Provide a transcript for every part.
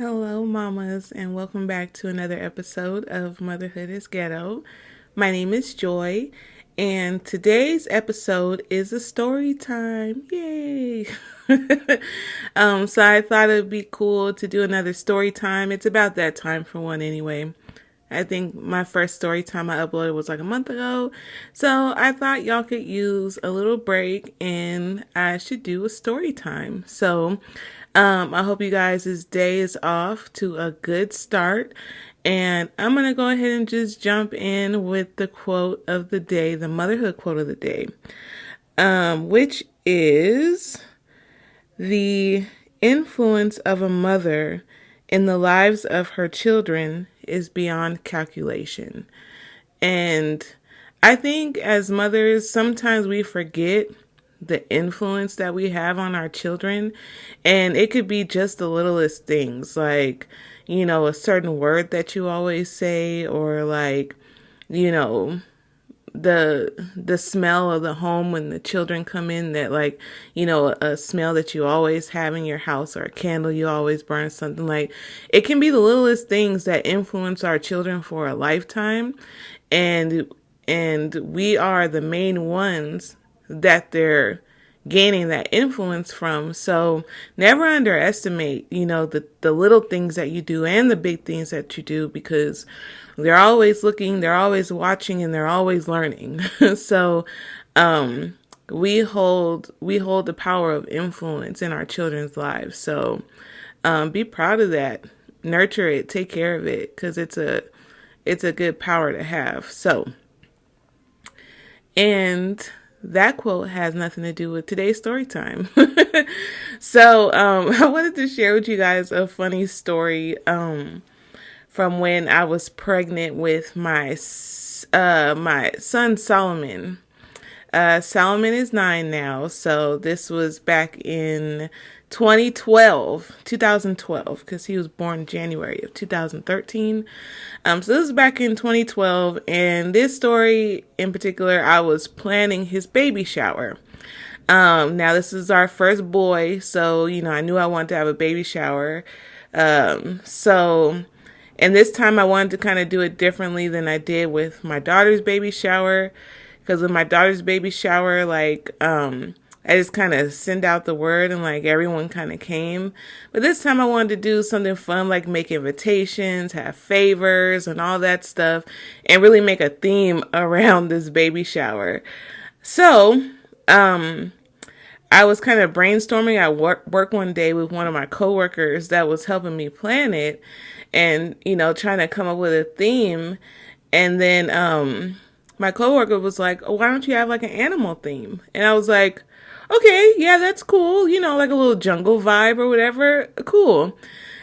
Hello, mamas, and welcome back to another episode of Motherhood is Ghetto. My name is Joy, and today's episode is a story time. Yay! So I thought it'd be cool to do another story time. It's about that time for one anyway. I think my first story time I uploaded was like a month ago. So I thought y'all could use a little break and I should do a story time. So I hope you guys' day is off to a good start. And I'm going to go ahead and just jump in with the quote of the day, the motherhood quote of the day, which is the influence of a mother in the lives of her children is beyond calculation. And I think as mothers, sometimes we forget the influence that we have on our children. And it could be just the littlest things, like, a certain word that you always say, or like, you know, the smell of the home when the children come in, that like, a smell that you always have in your house, or a candle you always burn, something like. It can be the littlest things that influence our children for a lifetime, and we are the main ones that they're gaining that influence from. So never underestimate, the little things that you do and the big things that you do, because they're always looking, they're always watching, and they're always learning. So we hold the power of influence in our children's lives. So be proud of that. Nurture it, take care of it, because it's a good power to have. So, and that quote has nothing to do with today's story time. So I wanted to share with you guys a funny story from when I was pregnant with my son Solomon. Solomon is 9 now, so this was back in 2012, because he was born January of 2013. So this is back in 2012, and this story in particular, I was planning his baby shower. Now this is our first boy, so, I knew I wanted to have a baby shower. And this time I wanted to kind of do it differently than I did with my daughter's baby shower. Because with my daughter's baby shower, I just kind of send out the word and everyone kind of came. But this time I wanted to do something fun, like make invitations, have favors and all that stuff, and really make a theme around this baby shower. So, I was kind of brainstorming at work one day with one of my coworkers that was helping me plan it, and, trying to come up with a theme. And then, my coworker was like, "Oh, why don't you have an animal theme?" And I was like, "Okay, yeah, that's cool. Like a little jungle vibe or whatever. Cool."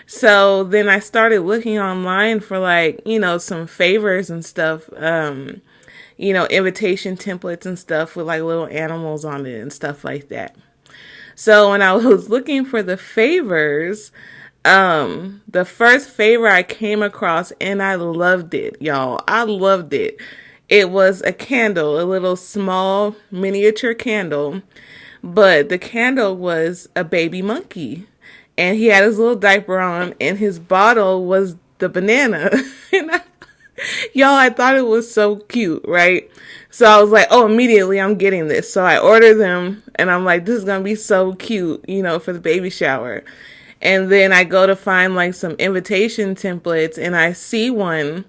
So then I started looking online for some favors and stuff, invitation templates and stuff with little animals on it and stuff like that. So when I was looking for the favors, the first favor I came across, and I loved it, y'all. I loved it. It was a candle, a little small miniature candle, but the candle was a baby monkey, and he had his little diaper on, and his bottle was the banana. And y'all, I thought it was so cute, right? So I was like, oh, immediately I'm getting this. So I ordered them, and I'm like, this is going to be so cute, for the baby shower. And then I go to find some invitation templates, and I see one.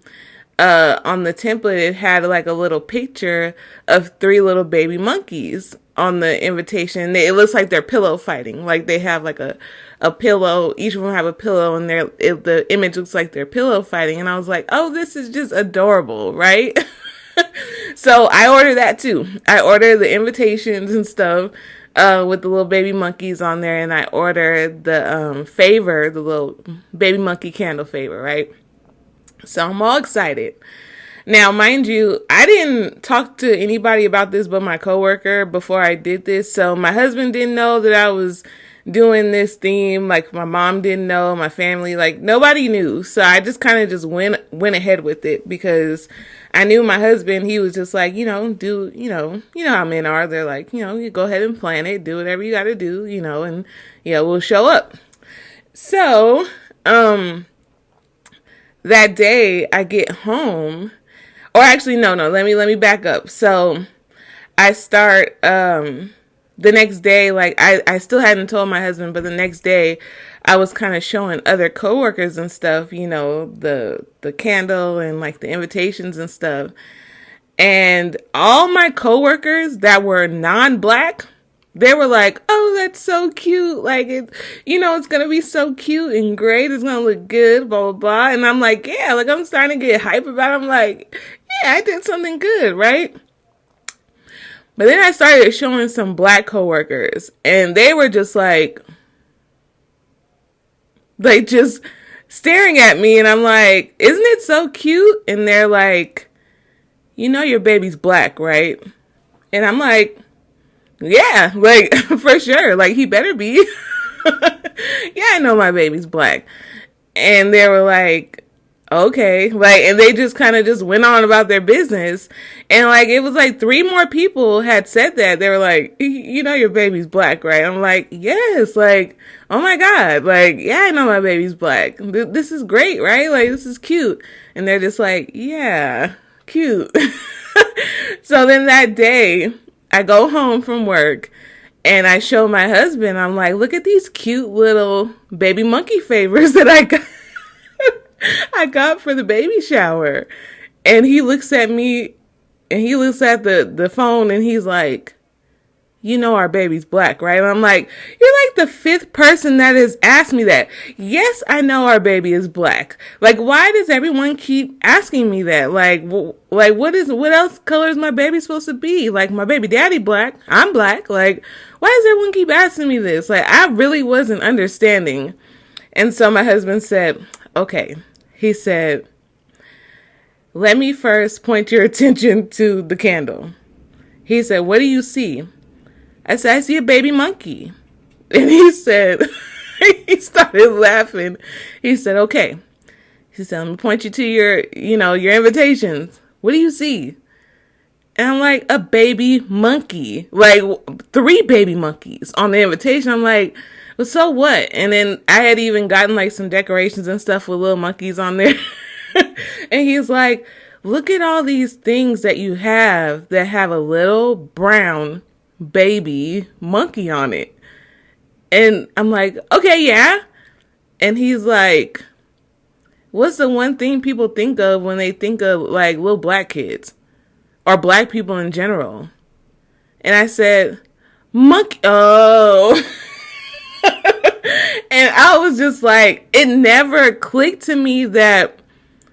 On the template, it had a little picture of 3 little baby monkeys on the invitation. It looks like they're pillow fighting. Like they have a pillow. Each of them have a pillow, and the image looks like they're pillow fighting. And I was like, oh, this is just adorable, right? So I ordered that too. I ordered the invitations and stuff with the little baby monkeys on there, and I ordered the favor, the little baby monkey candle favor, right? So I'm all excited. Now, mind you, I didn't talk to anybody about this but my coworker before I did this. So my husband didn't know that I was doing this theme. My mom didn't know, my family, nobody knew. So I just kind of just went ahead with it, because I knew my husband, he was just like, do, how men are. They're like, you go ahead and plan it, do whatever you got to do, and we'll show up. So um, that day I get home, or actually, no, let me back up. So I start, the next day, like I still hadn't told my husband, but the next day I was kind of showing other coworkers and stuff, the candle and like the invitations and stuff. And all my coworkers that were non-black, they were like, "Oh, that's so cute. Like it's going to be so cute and great. It's going to look good, blah, blah, blah." And I'm like, "Yeah, like I'm starting to get hype about it." I'm like, "Yeah, I did something good, right?" But then I started showing some black coworkers, and they were just like just staring at me, and I'm like, "Isn't it so cute?" And they're like, "Your baby's black, right?" And I'm like, "Yeah, like for sure. Like he better be." Yeah, I know my baby's black. And they were like, "Okay," like, and they just kind of just went on about their business. And like it was like three more people had said that. They were like, "Your baby's black, right?" I'm like, "Yes." Like, "Oh my god." Like, "Yeah, I know my baby's black. This is great, right? Like this is cute." And they're just like, "Yeah, cute." So then that day I go home from work and I show my husband. I'm like, "Look at these cute little baby monkey favors that I got." I got for the baby shower. And he looks at me and he looks at the phone and he's like, "Our baby's black, right?" And I'm like, "You're like the fifth person that has asked me that." Yes, I know our baby is black. Like, why does everyone keep asking me that? Like, what else color is my baby supposed to be? Like, my baby daddy black. I'm black. Like, why does everyone keep asking me this? Like, I really wasn't understanding. And so my husband said, "Okay." He said, "Let me first point your attention to the candle." He said, "What do you see?" I said, "I see a baby monkey." And he said, he started laughing. He said, "Okay." He said, "Let me point you to your invitations. What do you see?" And I'm like, "A baby monkey." Like 3 baby monkeys on the invitation. I'm like, "Well, so what?" And then I had even gotten like some decorations and stuff with little monkeys on there. And he's like, "Look at all these things that you have that have a little brown baby monkey on it." And I'm like, "Okay, yeah." And he's like, "What's the one thing people think of when they think of like little black kids or black people in general?" And I said, "Monkey." Oh. And I was just like, it never clicked to me that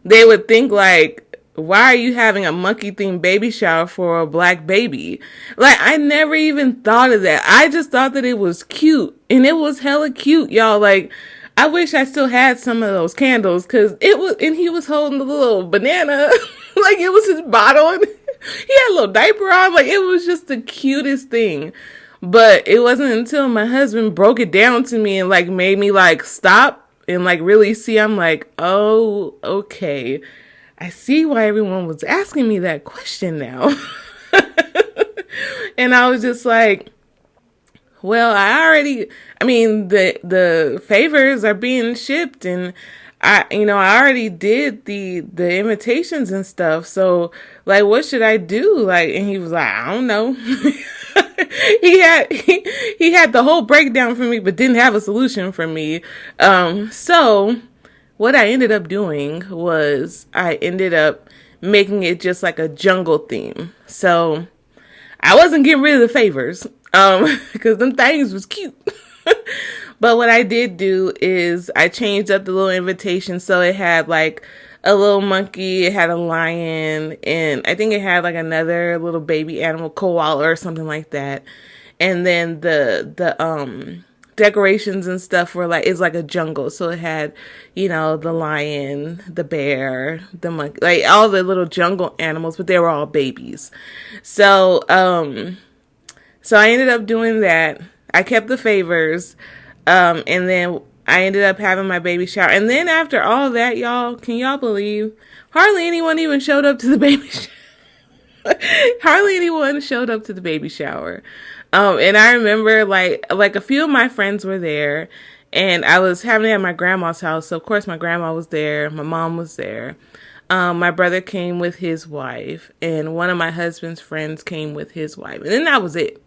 they would think like, "Why are you having a monkey themed baby shower for a black baby?" Like, I never even thought of that. I just thought that it was cute, and it was hella cute, y'all. Like, I wish I still had some of those candles, cause and he was holding the little banana, like it was his bottle, and he had a little diaper on. Like, it was just the cutest thing. But it wasn't until my husband broke it down to me and like made me like stop and like really see. I'm like, "Oh, okay. I see why everyone was asking me that question now." And I was just like, "Well, I mean, the favors are being shipped, and I already did the invitations and stuff. So like, what should I do?" Like, and he was like, "I don't know." He had the whole breakdown for me, but didn't have a solution for me. So what I ended up doing was I ended up making it just like a jungle theme. So I wasn't getting rid of the favors, because them things was cute. But what I did do is I changed up the little invitation so it had like a little monkey, it had a lion, and I think it had like another little baby animal, koala or something like that. And then the decorations and stuff were like, it's like a jungle. So it had, the lion, the bear, the monkey, like all the little jungle animals, but they were all babies. So I ended up doing that. I kept the favors. And then I ended up having my baby shower. And then after all that, y'all, can y'all believe hardly anyone even showed up to the baby shower? Hardly anyone showed up to the baby shower. And I remember like a few of my friends were there, And I was having it at my grandma's house. So, of course, my grandma was there. My mom was there. My brother came with his wife. And one of my husband's friends came with his wife. And then that was it.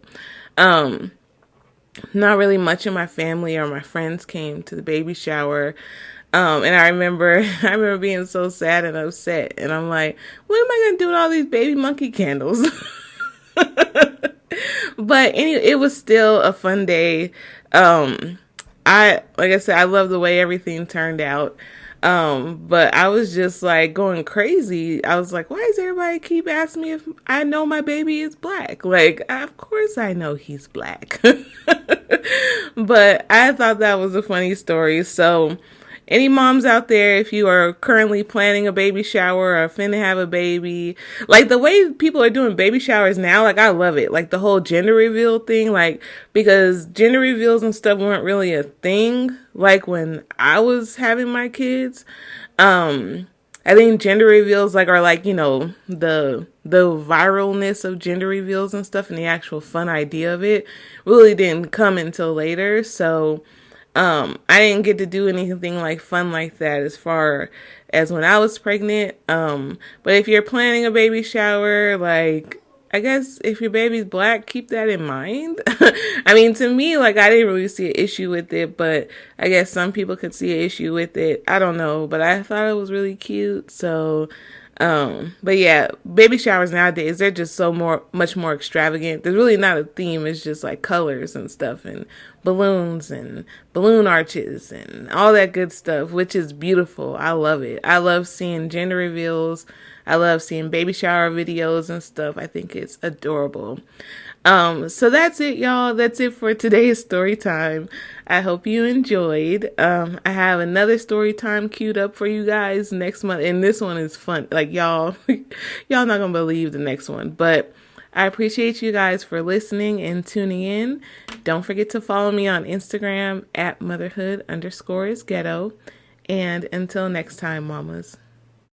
Not really much of my family or my friends came to the baby shower. And I remember, I remember being so sad and upset. And I'm like, what am I going to do with all these baby monkey candles? But anyway, it was still a fun day. Like I said, I love the way everything turned out. But I was just like going crazy. I was like, why does everybody keep asking me if I know my baby is black? Like, of course I know he's black. But I thought that was a funny story. So any moms out there, if you are currently planning a baby shower or finna have a baby, like the way people are doing baby showers now, like I love it. Like the whole gender reveal thing, like because gender reveals and stuff weren't really a thing like when I was having my kids. I think gender reveals like are like, you know, the viralness of gender reveals and stuff and the actual fun idea of it really didn't come until later. So I didn't get to do anything like fun like that as far as when I was pregnant. But if you're planning a baby shower, like I guess if your baby's black, keep that in mind. I mean, to me, like I didn't really see an issue with it, but I guess some people could see an issue with it. I don't know, but I thought it was really cute. So, but yeah, baby showers nowadays, they're just much more extravagant. There's really not a theme. It's just like colors and stuff and balloons and balloon arches and all that good stuff, which is beautiful. I love it. I love seeing gender reveals. I love seeing baby shower videos and stuff. I think it's adorable. So that's it, y'all. That's it for today's story time. I hope you enjoyed. I have another story time queued up for you guys next month. And this one is fun. Like y'all not gonna believe the next one, but I appreciate you guys for listening and tuning in. Don't forget to follow me on Instagram at motherhood_is ghetto. And until next time, mamas.